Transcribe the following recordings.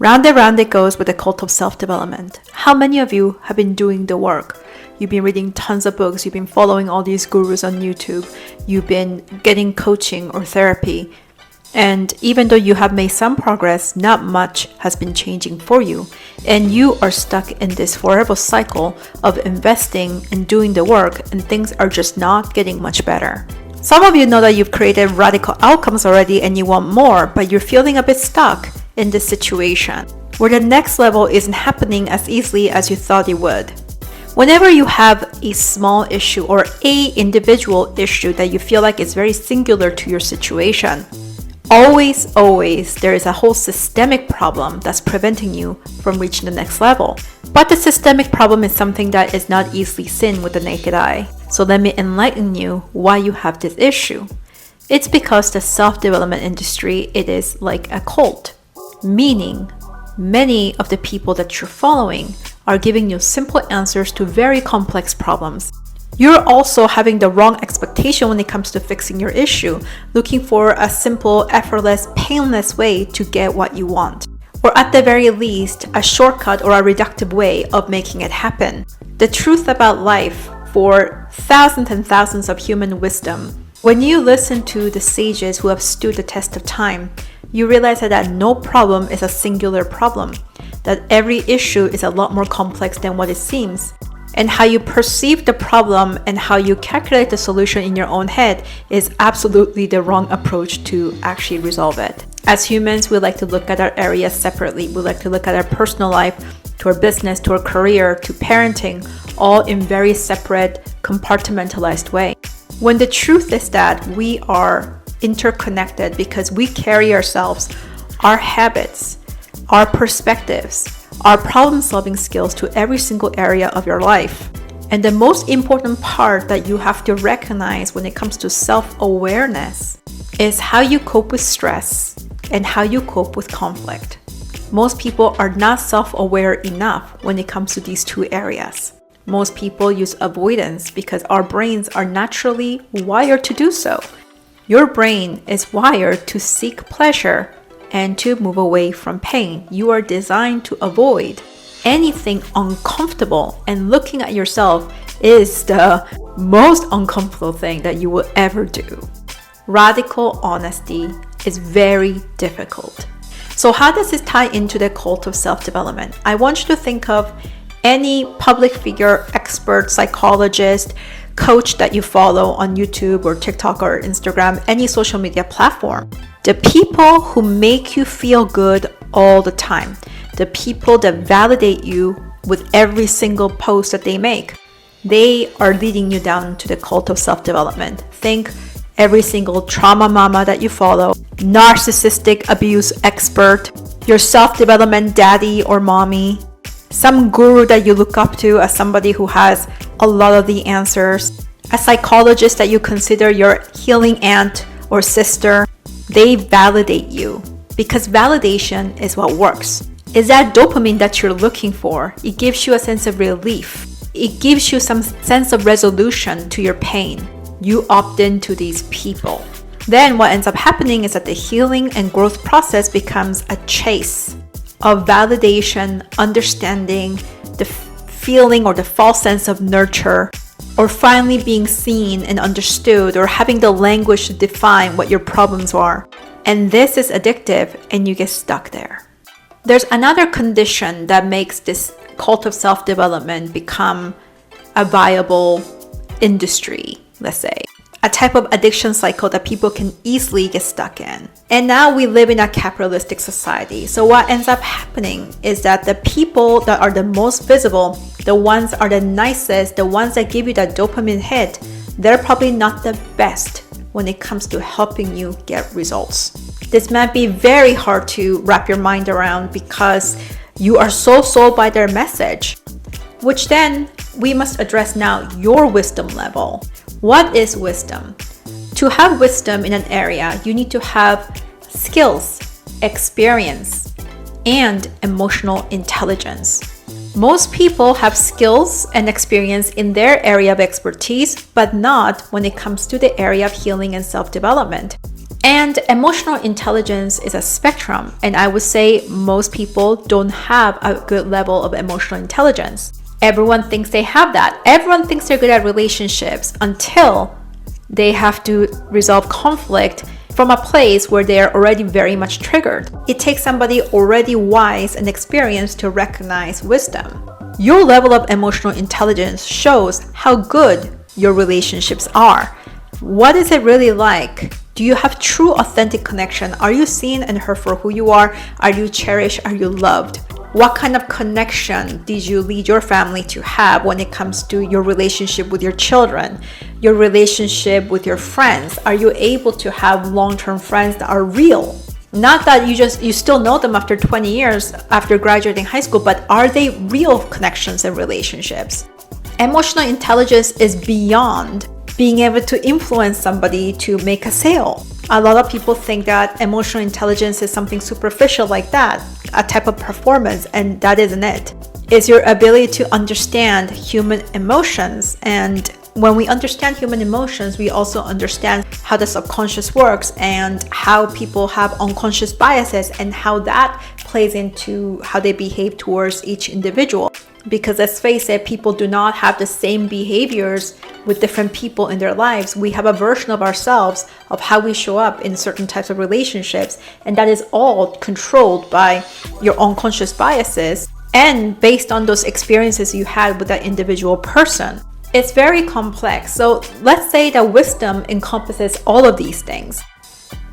Round and round it goes with the cult of self-development. How many of you have been doing the work? You've been reading tons of books, you've been following all these gurus on YouTube, you've been getting coaching or therapy, and even though you have made some progress, not much has been changing for you, and you are stuck in this horrible cycle of investing and doing the work, and things are just not getting much better. Some of you know that you've created radical outcomes already and you want more, but you're feeling a bit stuck in this situation where the next level isn't happening as easily as you thought it would. Whenever you have a small issue or a individual issue that you feel like is very singular to your situation, always there is a whole systemic problem that's preventing you from reaching the next level. But the systemic problem is something that is not easily seen with the naked eye. So let me enlighten you why you have this issue. It's because the self-development industry, it is like a cult, meaning many of the people that you're following are giving you simple answers to very complex problems. You're also having the wrong expectation when it comes to fixing your issue, looking for a simple, effortless, painless way to get what you want. Or at the very least, a shortcut or a reductive way of making it happen. The truth about life for thousands and thousands of human wisdom, when you listen to the sages who have stood the test of time, you realize that no problem is a singular problem, that every issue is a lot more complex than what it seems. And how you perceive the problem and how you calculate the solution in your own head is absolutely the wrong approach to actually resolve it. As humans, we like to look at our areas separately. We like to look at our personal life, to our business, to our career, to parenting, all in very separate, compartmentalized way. When the truth is that we are interconnected because we carry ourselves, our habits, our perspectives, our problem-solving skills to every single area of your life. And the most important part that you have to recognize when it comes to self-awareness is how you cope with stress and how you cope with conflict. Most people are not self-aware enough when it comes to these two areas. Most people use avoidance because our brains are naturally wired to do so. Your brain is wired to seek pleasure and to move away from pain. You are designed to avoid anything uncomfortable, and looking at yourself is the most uncomfortable thing that you will ever do. Radical honesty is very difficult. So how does this tie into the cult of self-development? I want you to think of any public figure, expert, psychologist, coach that you follow on YouTube or TikTok or Instagram, any social media platform. The people who make you feel good all the time, the people that validate you with every single post that they make, they are leading you down to the cult of self-development. Think every single trauma mama that you follow, narcissistic abuse expert, your self-development daddy or mommy, some guru that you look up to as somebody who has a lot of the answers, a psychologist that you consider your healing aunt or sister. They validate you because validation is what works. It's that dopamine that you're looking for. It gives you a sense of relief. It gives you some sense of resolution to your pain. You opt into these people. Then what ends up happening is that the healing and growth process becomes a chase of validation, understanding, the feeling or the false sense of nurture, or finally being seen and understood, or having the language to define what your problems are. And this is addictive and you get stuck there. There's another condition that makes this cult of self-development become a viable industry, let's say. A type of addiction cycle that people can easily get stuck in. And now we live in a capitalistic society. So what ends up happening is that the people that are the most visible, the ones are the nicest, the ones that give you that dopamine hit, they're probably not the best when it comes to helping you get results. This might be very hard to wrap your mind around because you are so sold by their message, which then we must address now your wisdom level. What is wisdom? To have wisdom in an area, you need to have skills, experience, and emotional intelligence. Most people have skills and experience in their area of expertise, but not when it comes to the area of healing and self-development. And emotional intelligence is a spectrum, and I would say most people don't have a good level of emotional intelligence. Everyone thinks they have that. Everyone thinks they're good at relationships until they have to resolve conflict from a place where they are already very much triggered. It takes somebody already wise and experienced to recognize wisdom. Your level of emotional intelligence shows how good your relationships are. What is it really like? Do you have true authentic connection? Are you seen and heard for who you are? Are you cherished? Are you loved? What kind of connection did you lead your family to have when it comes to your relationship with your children, your relationship with your friends? Are you able to have long-term friends that are real? Not that you still know them after 20 years after graduating high school, but are they real connections and relationships? Emotional intelligence is beyond being able to influence somebody to make a sale. A lot of people think that emotional intelligence is something superficial like that, a type of performance, and that isn't it. It's your ability to understand human emotions. And when we understand human emotions, we also understand how the subconscious works and how people have unconscious biases and how that plays into how they behave towards each individual. Because let's face it, people do not have the same behaviors with different people in their lives. We have a version of ourselves of how we show up in certain types of relationships, and that is all controlled by your unconscious biases and based on those experiences you had with that individual person. It's very complex. So let's say that wisdom encompasses all of these things.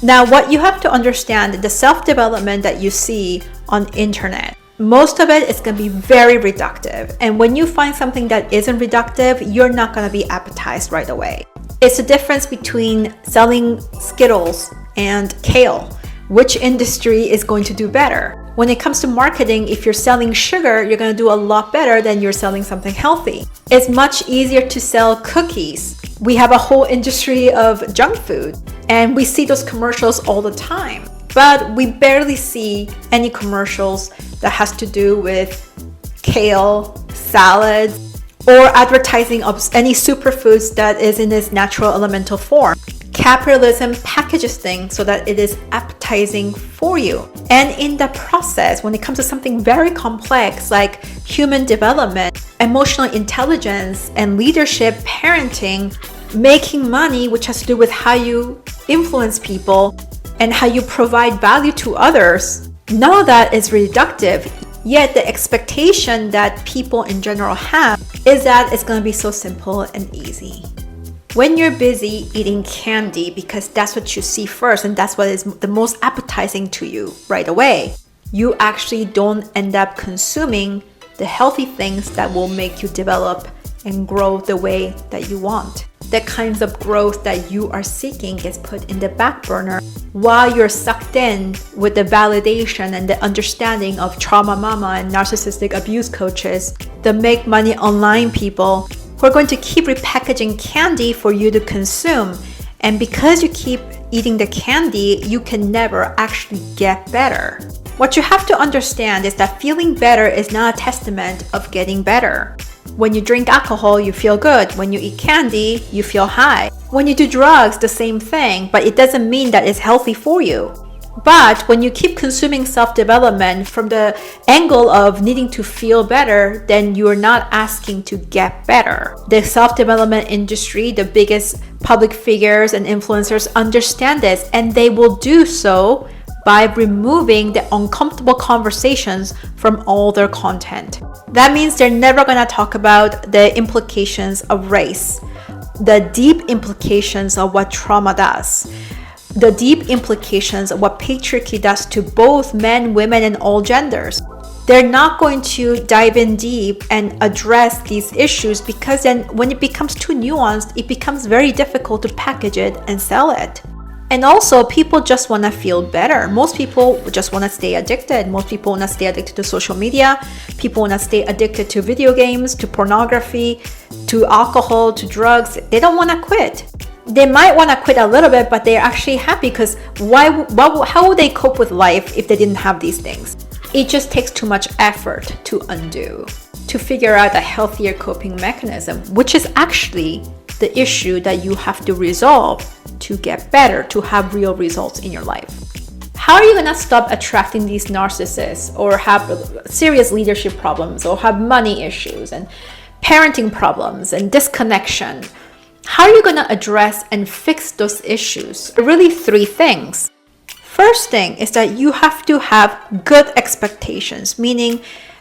Now, what you have to understand, the self-development that you see on internet, most of it is going to be very reductive. And when you find something that isn't reductive, you're not going to be appetized right away. It's the difference between selling Skittles and kale. Which industry is going to do better? When it comes to marketing, if you're selling sugar, you're going to do a lot better than you're selling something healthy. It's much easier to sell cookies. We have a whole industry of junk food, and we see those commercials all the time. But we barely see any commercials that has to do with kale, salads, or advertising of any superfoods that is in its natural elemental form. Capitalism packages things so that it is appetizing for you. And in the process, when it comes to something very complex like human development, emotional intelligence, and leadership, parenting, making money, which has to do with how you influence people and how you provide value to others, none of that is reductive. Yet the expectation that people in general have is that it's going to be so simple and easy. When you're busy eating candy because that's what you see first and that's what is the most appetizing to you right away, you actually don't end up consuming the healthy things that will make you develop and grow the way that you want. The kinds of growth that you are seeking gets put in the back burner while you're sucked in with the validation and the understanding of trauma mama and narcissistic abuse coaches, the make money online people who are going to keep repackaging candy for you to consume. And because you keep eating the candy, you can never actually get better. What you have to understand is that feeling better is not a testament of getting better. When you drink alcohol, you feel good. When you eat candy, you feel high. When you do drugs, the same thing, but it doesn't mean that it's healthy for you. But when you keep consuming self-development from the angle of needing to feel better, then you're not asking to get better. The self-development industry, the biggest public figures and influencers understand this, and they will do so by removing the uncomfortable conversations from all their content. That means they're never going to talk about the implications of race, the deep implications of what trauma does, the deep implications of what patriarchy does to both men, women, and all genders. They're not going to dive in deep and address these issues because then when it becomes too nuanced, it becomes very difficult to package it and sell it. And also, people just want to feel better. Most people just want to stay addicted. Most people want to stay addicted to social media. People want to stay addicted to video games, to pornography, to alcohol, to drugs. They don't want to quit. They might want to quit a little bit, but they're actually happy because how would they cope with life if they didn't have these things? It just takes too much effort to undo, to figure out a healthier coping mechanism, which is actually the issue that you have to resolve to get better, to have real results in your life. How are you gonna stop attracting these narcissists, or have serious leadership problems, or have money issues and parenting problems and disconnection? How are you gonna address and fix those issues? Really, three things. First thing is that you have to have good expectations, meaning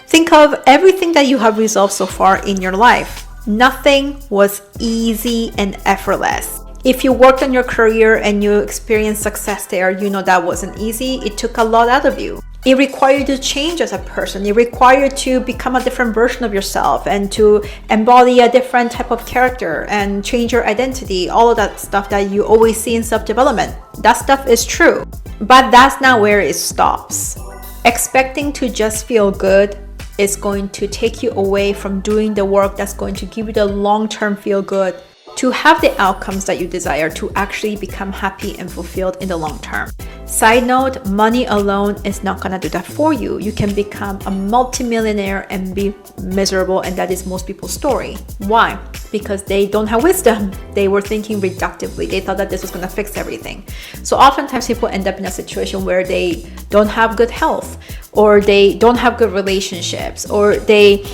think of everything that you have resolved so far in your life. Nothing was easy and effortless. If you worked on your career and you experienced success there, you know that wasn't easy. It took a lot out of you. It required you to change as a person. It required you to become a different version of yourself and to embody a different type of character and change your identity. All of that stuff that you always see in self-development. That stuff is true. But that's not where it stops. Expecting to just feel good is going to take you away from doing the work that's going to give you the long-term feel good, to have the outcomes that you desire, to actually become happy and fulfilled in the long term. Side note, money alone is not gonna do that for you. You can become a multimillionaire and be miserable, and that is most people's story. Why? Because they don't have wisdom. They were thinking reductively. They thought that this was gonna fix everything. So oftentimes people end up in a situation where they don't have good health, or they don't have good relationships, or they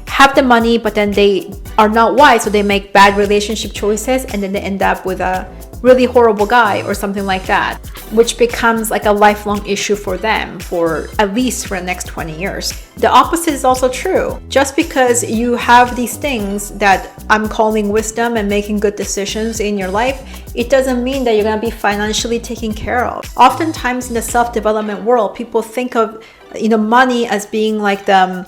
have the money but then they are not wise, so they make bad relationship choices, and then they end up with a really horrible guy or something like that, which becomes like a lifelong issue for them for at least for the next 20 years. The opposite is also true. Just because you have these things that I'm calling wisdom and making good decisions in your life, it doesn't mean that you're going to be financially taken care of. Oftentimes in the self-development world, people think of money as being like the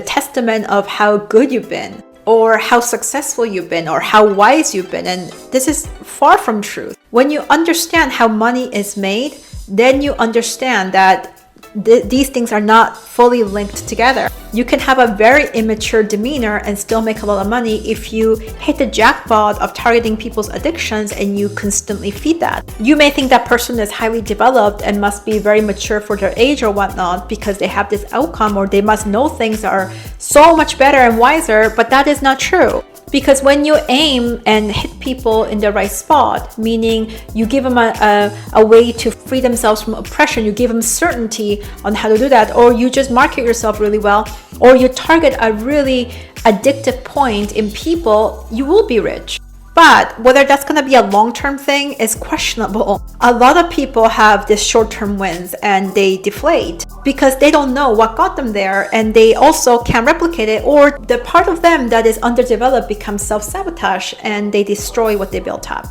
testament of how good you've been, or how successful you've been, or how wise you've been. And this is far from truth. When you understand how money is made, then you understand that these things are not fully linked together. You can have a very immature demeanor and still make a lot of money if you hit the jackpot of targeting people's addictions and you constantly feed that. You may think that person is highly developed and must be very mature for their age or whatnot because they have this outcome, or they must know things are so much better and wiser, but that is not true. Because when you aim and hit people in the right spot, meaning you give them a way to free themselves from oppression, you give them certainty on how to do that, or you just market yourself really well, or you target a really addictive point in people, you will be rich. But whether that's going to be a long-term thing is questionable. A lot of people have this short-term wins and they deflate because they don't know what got them there, and they also can't replicate it, or the part of them that is underdeveloped becomes self-sabotage and they destroy what they built up.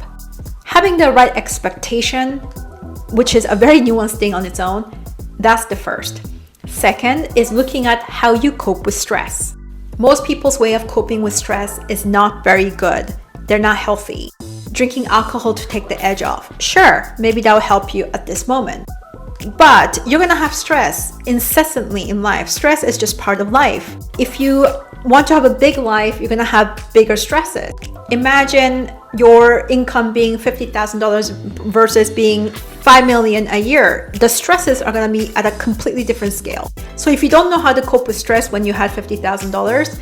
Having the right expectation, which is a very nuanced thing on its own, that's the first. Second is looking at how you cope with stress. Most people's way of coping with stress is not very good. They're not healthy. Drinking alcohol to take the edge off. Sure, maybe that will help you at this moment. But you're gonna have stress incessantly in life. Stress is just part of life. If you want to have a big life, you're gonna have bigger stresses. Imagine your income being $50,000 versus being $5 million a year. The stresses are gonna be at a completely different scale. So if you don't know how to cope with stress when you had $50,000,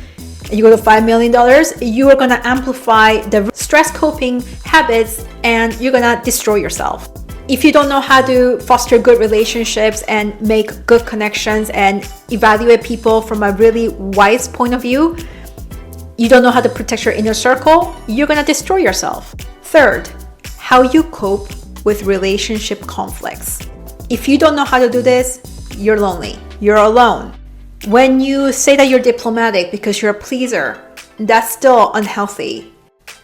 and you go to $5 million, you are gonna amplify the stress coping habits and you're gonna destroy yourself. If you don't know how to foster good relationships and make good connections and evaluate people from a really wise point of view, you don't know how to protect your inner circle, you're gonna destroy yourself. Third, how you cope with relationship conflicts. If you don't know how to do this, you're lonely, you're alone. When you say that you're diplomatic because you're a pleaser, that's still unhealthy.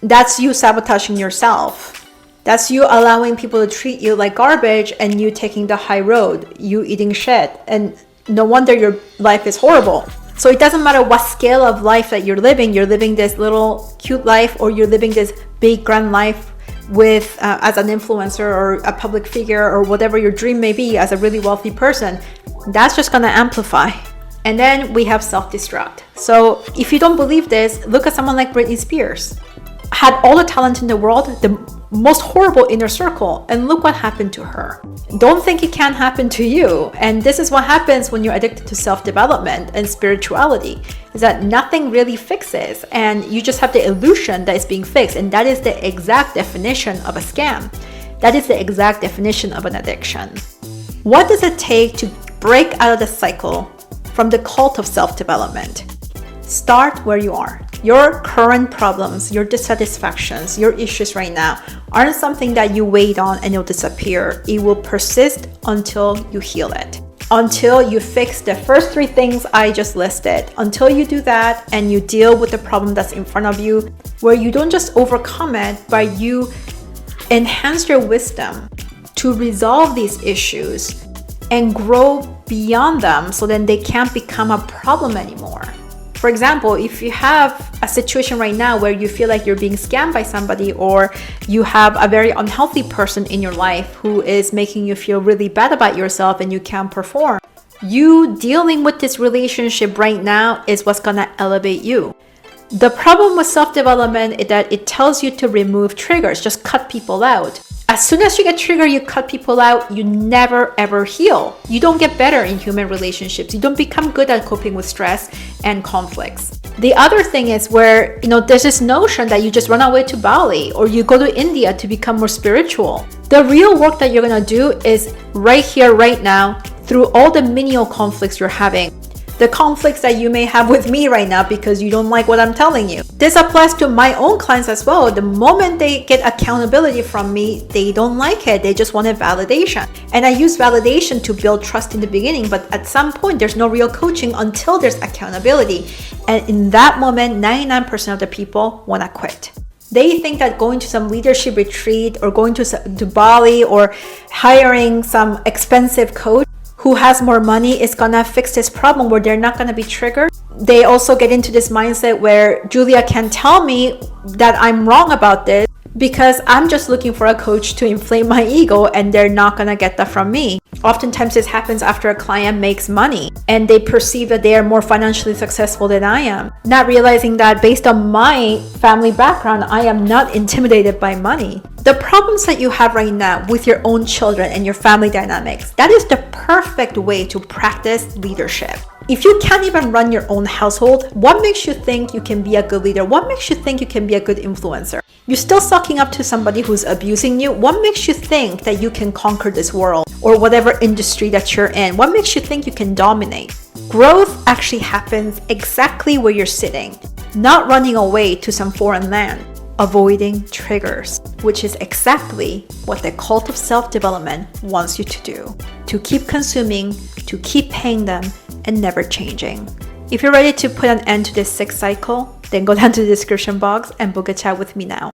That's you sabotaging yourself. That's you allowing people to treat you like garbage and you taking the high road, you eating shit, and no wonder your life is horrible. So it doesn't matter what scale of life that you're living this little cute life, or you're living this big grand life with as an influencer or a public figure or whatever your dream may be as a really wealthy person, that's just gonna amplify. And then we have self-destruct. So if you don't believe this, look at someone like Britney Spears. Had all the talent in the world, the most horrible inner circle, and look what happened to her. Don't think it can't happen to you. And this is what happens when you're addicted to self-development and spirituality, is that nothing really fixes, and you just have the illusion that it's being fixed. And that is the exact definition of a scam. That is the exact definition of an addiction. What does it take to break out of the cycle from the cult of self-development? Start where you are. Your current problems, your dissatisfactions, your issues right now aren't something that you wait on and it'll disappear. It will persist until you heal it. Until you fix the first 3 things I just listed. Until you do that and you deal with the problem that's in front of you, where you don't just overcome it, but you enhance your wisdom to resolve these issues and grow beyond them, so then they can't become a problem anymore. For example, if you have a situation right now where you feel like you're being scammed by somebody, or you have a very unhealthy person in your life who is making you feel really bad about yourself and you can't perform, you dealing with this relationship right now is what's gonna elevate you. The problem with self-development is that it tells you to remove triggers, just cut people out. As soon as you get triggered, you cut people out, you never ever heal. You don't get better in human relationships. You don't become good at coping with stress and conflicts. The other thing is where, there's this notion that you just run away to Bali or you go to India to become more spiritual. The real work that you're gonna do is right here, right now, through all the menial conflicts you're having. The conflicts that you may have with me right now because you don't like what I'm telling you. This applies to my own clients as well. The moment they get accountability from me, they don't like it. They just wanted validation. And I use validation to build trust in the beginning, but at some point, there's no real coaching until there's accountability. And in that moment, 99% of the people want to quit. They think that going to some leadership retreat or going to Bali or hiring some expensive coach who has more money is gonna fix this problem, where they're not gonna be triggered. They also get into this mindset where Julia can tell me that I'm wrong about this because I'm just looking for a coach to inflame my ego, and they're not gonna get that from me. Oftentimes this happens after a client makes money and they perceive that they are more financially successful than I am, not realizing that based on my family background, I am not intimidated by money. The problems that you have right now with your own children and your family dynamics, that is the perfect way to practice leadership. If you can't even run your own household, what makes you think you can be a good leader? What makes you think you can be a good influencer? You're still sucking up to somebody who's abusing you. What makes you think that you can conquer this world or whatever industry that you're in? What makes you think you can dominate? Growth actually happens exactly where you're sitting, not running away to some foreign land. Avoiding triggers, which is exactly what the cult of self-development wants you to do. To keep consuming, to keep paying them, and never changing. If you're ready to put an end to this sick cycle, then go down to the description box and book a chat with me now.